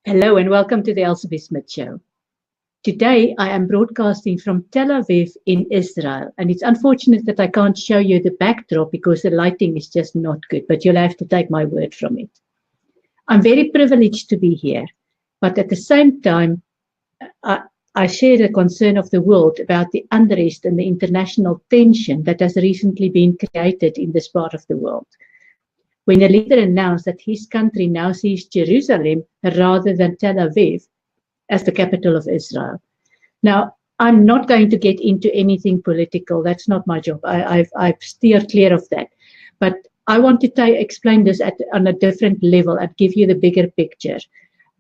Hello and welcome to the Elsabe Smit Show. Today I am broadcasting from Tel Aviv in Israel, and it's unfortunate that I can't show you the backdrop because the lighting is just not good, but you'll have to take my word from it. I'm very privileged to be here, but at the same time, I share the concern of the world about the unrest and the international tension that has recently been created in this part of the world. When a leader announced that his country now sees Jerusalem rather than Tel Aviv as the capital of Israel. Now, I'm not going to get into anything political. That's not my job. I've steered clear of that. But I want to explain this on a different level and give you the bigger picture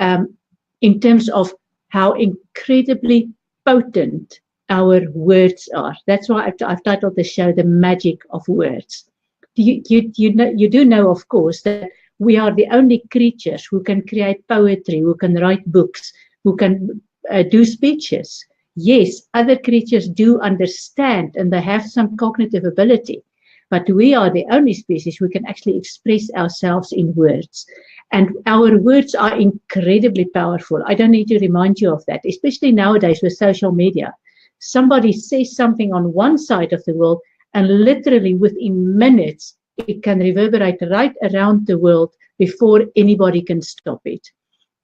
in terms of how incredibly potent our words are. That's why I've titled the show The Magic of Words. You do know, of course, that we are the only creatures who can create poetry, who can write books, who can do speeches. Yes, other creatures do understand and they have some cognitive ability, but we are the only species who can actually express ourselves in words. And our words are incredibly powerful. I don't need to remind you of that, especially nowadays with social media. Somebody says something on one side of the world, and literally within minutes, it can reverberate right around the world before anybody can stop it.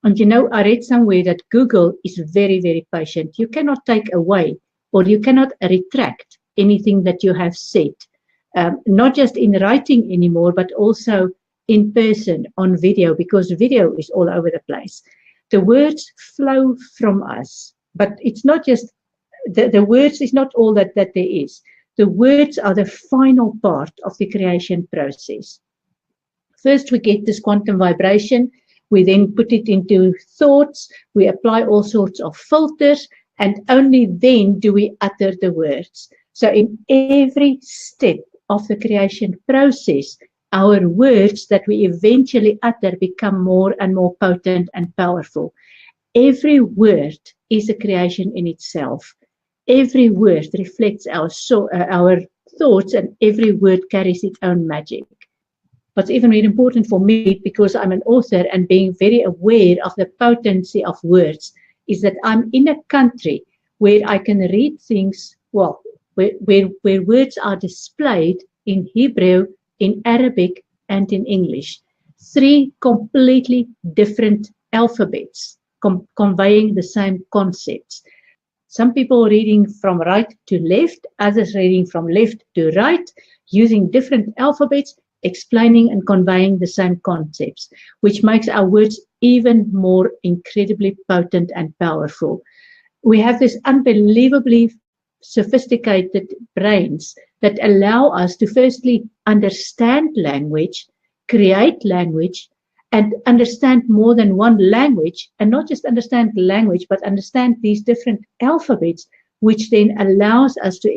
And you know, I read somewhere that Google is very, very patient. You cannot take away or you cannot retract anything that you have said, not just in writing anymore, but also in person on video, because video is all over the place. The words flow from us, but it's not just, the words is not all that there is. The words are the final part of the creation process. First, we get this quantum vibration. We then put it into thoughts. We apply all sorts of filters, and only then do we utter the words. So in every step of the creation process, our words that we eventually utter become more and more potent and powerful. Every word is a creation in itself. Every word reflects our thoughts, and every word carries its own magic. What's even more important for me, because I'm an author and being very aware of the potency of words, is that I'm in a country where I can read things, well, where words are displayed in Hebrew, in Arabic, and in English. Three completely different alphabets conveying the same concepts. Some people reading from right to left, others reading from left to right, using different alphabets, explaining and conveying the same concepts, which makes our words even more incredibly potent and powerful. We have this unbelievably sophisticated brains that allow us to firstly understand language, create language, and understand more than one language, and not just understand language, but understand these different alphabets, which then allows us to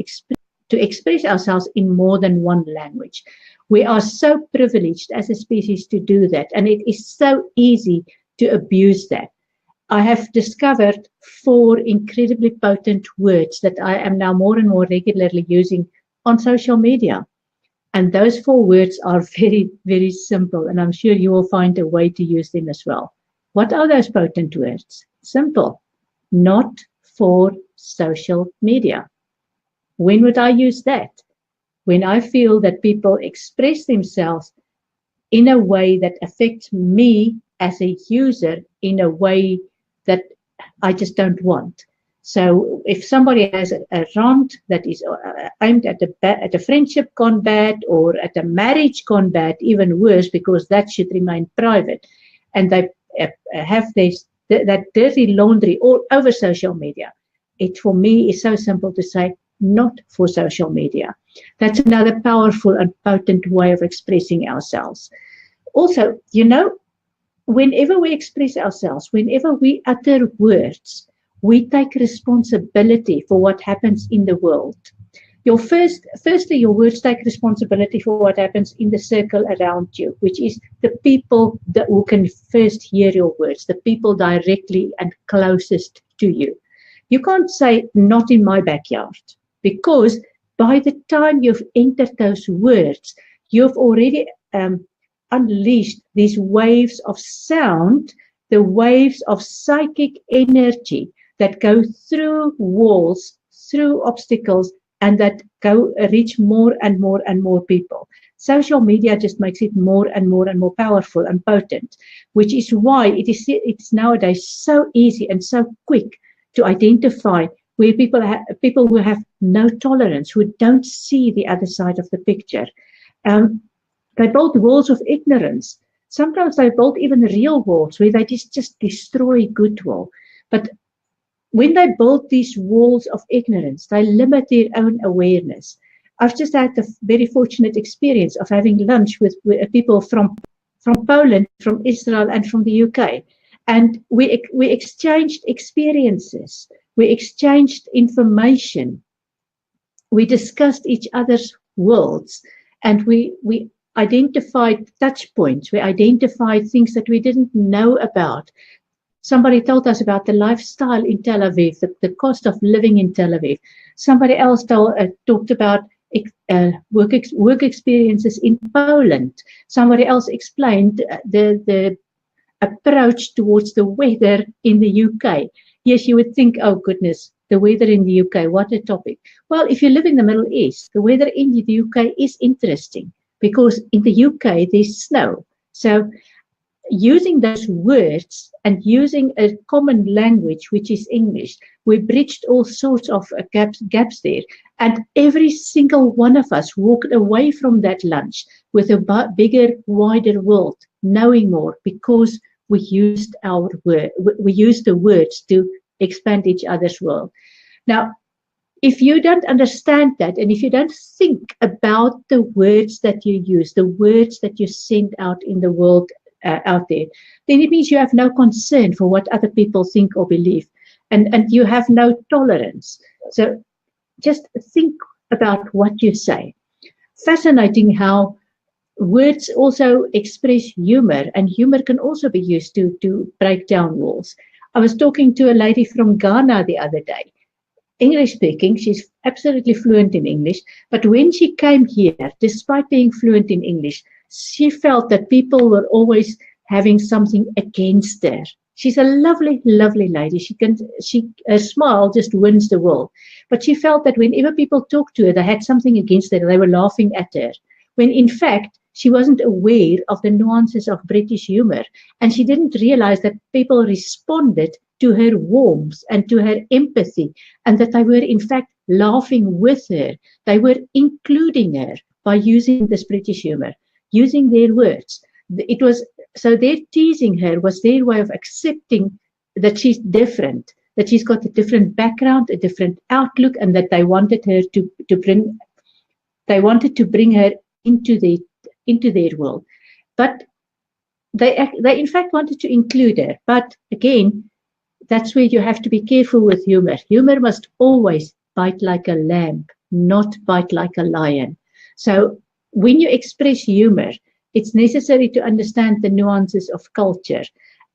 express ourselves in more than one language. We are so privileged as a species to do that, and it is so easy to abuse that. I have discovered 4 incredibly potent words that I am now more and more regularly using on social media. And those 4 words are very, very simple, and I'm sure you will find a way to use them as well. What are those potent words? Simple. Not for social media. When would I use that? When I feel that people express themselves in a way that affects me as a user in a way that I just don't want. So if somebody has a rant that is aimed at a friendship gone bad, or at a marriage gone bad, even worse, because that should remain private, and they have that dirty laundry all over social media, it for me is so simple to say, not for social media. That's another powerful and potent way of expressing ourselves. Also, you know, whenever we express ourselves, whenever we utter words, we take responsibility for what happens in the world. Firstly, your words take responsibility for what happens in the circle around you, which is the people who can first hear your words, the people directly and closest to you. You can't say, not in my backyard, because by the time you've entered those words, you've already unleashed these waves of sound the waves of psychic energy that go through walls, through obstacles, and that go reach more and more and more people. Social media just makes it more and more and more powerful and potent, which is why it's nowadays so easy and so quick to identify where people who have no tolerance, who don't see the other side of the picture. They build walls of ignorance. Sometimes they build even real walls where they just destroy goodwill. But when they build these walls of ignorance, they limit their own awareness. I've just had the very fortunate experience of having lunch with people from Poland, from Israel, and from the UK. And we exchanged experiences. We exchanged information. We discussed each other's worlds. And we identified touch points. We identified things that we didn't know about. Somebody told us about the lifestyle in Tel Aviv, the cost of living in Tel Aviv. Somebody else talked about work experiences in Poland. Somebody else explained the approach towards the weather in the UK. Yes, you would think, oh goodness, the weather in the UK, what a topic. Well, if you live in the Middle East, the weather in the UK is interesting because in the UK there's snow. So using those words and using a common language, which is English, we bridged all sorts of gaps there. And every single one of us walked away from that lunch with a bigger, wider world, knowing more, because we used the words to expand each other's world. Now, if you don't understand that, and if you don't think about the words that you use, the words that you send out in the world, out there, then it means you have no concern for what other people think or believe, and you have no tolerance. So just think about what you say. Fascinating how words also express humor, and humor can also be used to break down walls. I was talking to a lady from Ghana the other day, English speaking. She's absolutely fluent in English, but when she came here, despite being fluent in English, she felt that people were always having something against her. She's a lovely, lovely lady. Her smile just wins the world. But she felt that whenever people talked to her, they had something against her. They were laughing at her. When in fact, she wasn't aware of the nuances of British humor. And she didn't realize that people responded to her warmth and to her empathy, and that they were in fact laughing with her. They were including her by using this British humor, using their words. It was so their teasing her was their way of accepting that she's different, that she's got a different background, a different outlook, and that they wanted her to bring her into their world. But they in fact wanted to include her. But again, that's where you have to be careful with humor. Humor must always bite like a lamb, not bite like a lion. So when you express humor, it's necessary to understand the nuances of culture.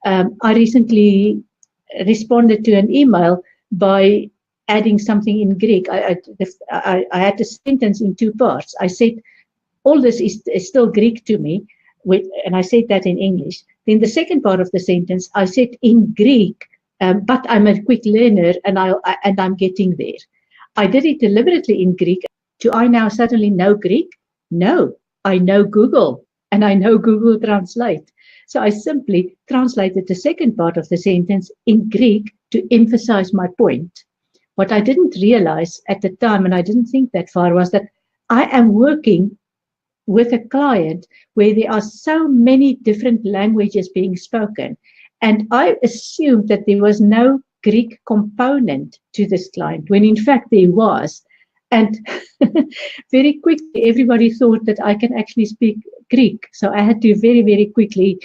I recently responded to an email by adding something in Greek. I had a sentence in two parts. I said, all this is still Greek to me, and I said that in English. Then the second part of the sentence, I said in Greek, but I'm a quick learner and I'm getting there. I did it deliberately in Greek. Do I now suddenly know Greek? No, I know Google. And I know Google Translate. So I simply translated the second part of the sentence in Greek to emphasize my point. What I didn't realize at the time, and I didn't think that far, was that I am working with a client where there are so many different languages being spoken. And I assumed that there was no Greek component to this client, when in fact there was. And very quickly, everybody thought that I can actually speak Greek. So I had to very, very quickly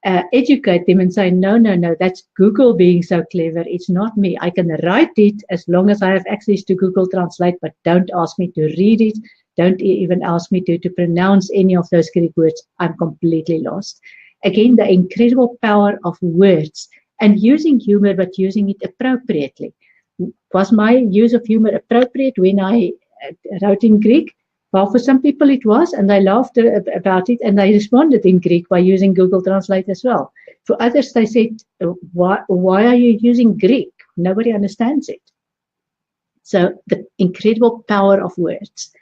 educate them and say, no, that's Google being so clever. It's not me. I can write it as long as I have access to Google Translate, but don't ask me to read it. Don't even ask me to pronounce any of those Greek words. I'm completely lost. Again, the incredible power of words and using humor, but using it appropriately. Was my use of humor appropriate when I wrote in Greek? Well, for some people it was, and they laughed about it, and they responded in Greek by using Google Translate as well. For others, they said, why are you using Greek? Nobody understands it. So the incredible power of words.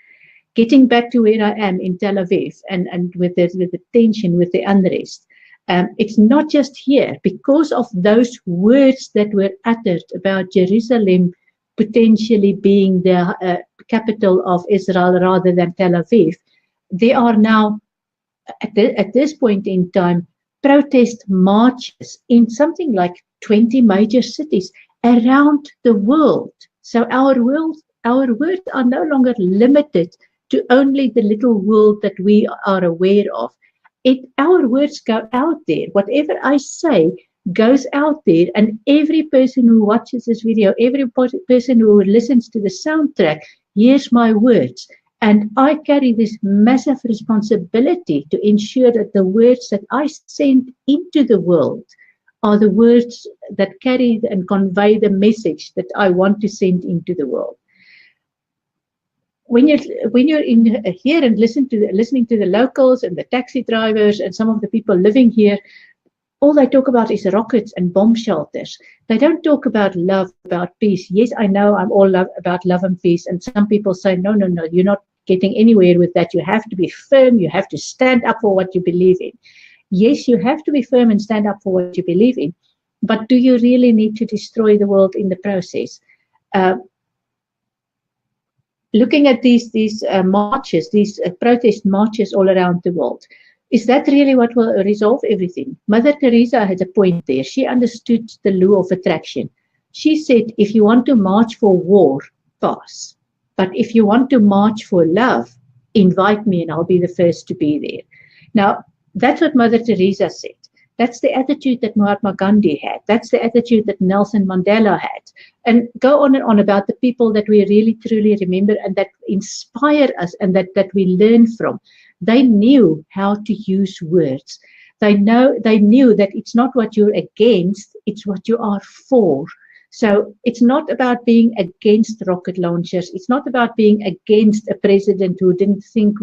Getting back to where I am in Tel Aviv and with the tension, with the unrest, it's not just here. Because of those words that were uttered about Jerusalem potentially being the capital of Israel rather than Tel Aviv, there are now, at this point in time, protest marches in something like 20 major cities around the world. So our words are no longer limited to only the little world that we are aware of. Our words go out there. Whatever I say goes out there, and every person who watches this video, every person who listens to the soundtrack, hears my words. And I carry this massive responsibility to ensure that the words that I send into the world are the words that carry and convey the message that I want to send into the world. When you're in here and listening to the locals and the taxi drivers and some of the people living here, all they talk about is rockets and bomb shelters. They don't talk about love, about peace. Yes, I know I'm all about love and peace. And some people say, no, you're not getting anywhere with that. You have to be firm. You have to stand up for what you believe in. Yes, you have to be firm and stand up for what you believe in. But do you really need to destroy the world in the process? Looking at these marches, these protest marches all around the world, is that really what will resolve everything? Mother Teresa had a point there. She understood the law of attraction. She said, if you want to march for war, pass. But if you want to march for love, invite me and I'll be the first to be there. Now, that's what Mother Teresa said. That's the attitude that Mahatma Gandhi had. That's the attitude that Nelson Mandela had. And go on and on about the people that we really, truly remember and that inspire us and that we learn from. They knew how to use words. They knew that it's not what you're against, it's what you are for. So it's not about being against rocket launchers. It's not about being against a president who didn't think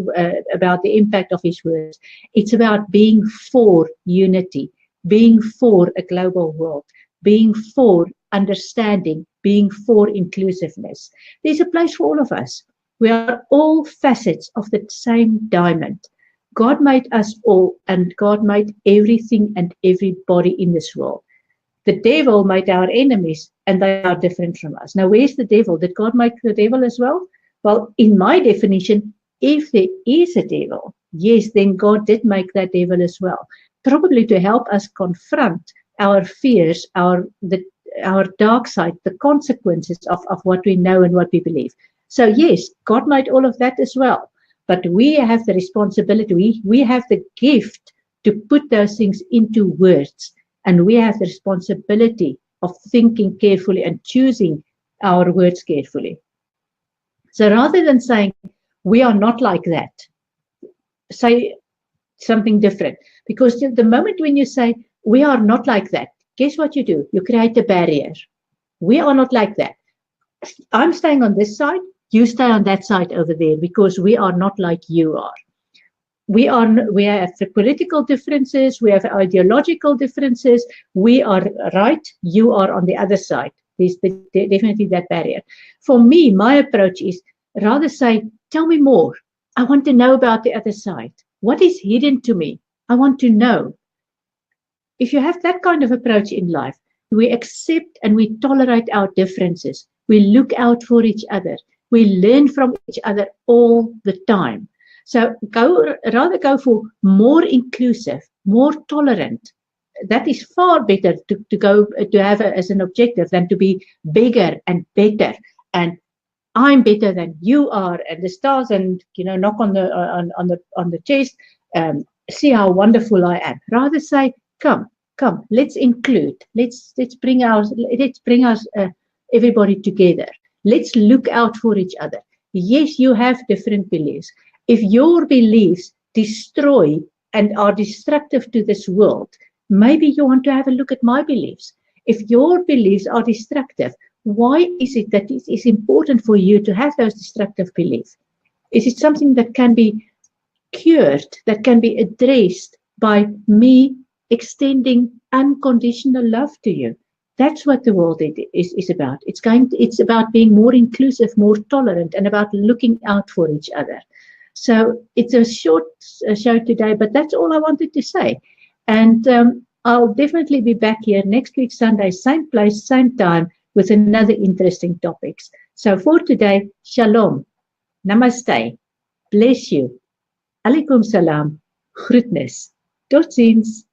about the impact of his words. It's about being for unity, being for a global world, being for understanding, being for inclusiveness. There's a place for all of us. We are all facets of the same diamond. God made us all, and God made everything and everybody in this world. The devil made our enemies, and they are different from us. Now, where's the devil? Did God make the devil as well? Well, in my definition, if there is a devil, yes, then God did make that devil as well. Probably to help us confront our fears, our dark side, the consequences of what we know and what we believe. So yes, God made all of that as well. But we have the responsibility, we have the gift to put those things into words. And we have the responsibility of thinking carefully and choosing our words carefully. So rather than saying, we are not like that, say something different. Because the moment when you say, we are not like that, guess what you do? You create a barrier. We are not like that. I'm staying on this side, you stay on that side over there, because we are not like you are. We have the political differences, we have ideological differences, we are right, you are on the other side. There's definitely that barrier. For me, my approach is rather say, tell me more. I want to know about the other side. What is hidden to me? I want to know. If you have that kind of approach in life, we accept and we tolerate our differences. We look out for each other. We learn from each other all the time. So rather go for more inclusive, more tolerant. That is far better to have as an objective than to be bigger and better. And I'm better than you are, and the stars, and knock on the chest. See how wonderful I am. Rather say, come, let's include. Let's bring us everybody together. Let's look out for each other. Yes, you have different beliefs. If your beliefs destroy and are destructive to this world, maybe you want to have a look at my beliefs. If your beliefs are destructive, why is it that it is important for you to have those destructive beliefs? Is it something that can be cured, that can be addressed by me extending unconditional love to you. That's what the world is about. It's about being more inclusive, more tolerant, and about looking out for each other. So it's a short show today, but that's all I wanted to say. And I'll definitely be back here next week, Sunday, same place, same time, with another interesting topics. So for today, shalom, namaste, bless you, alaikum salam, groetnis, tot ziens.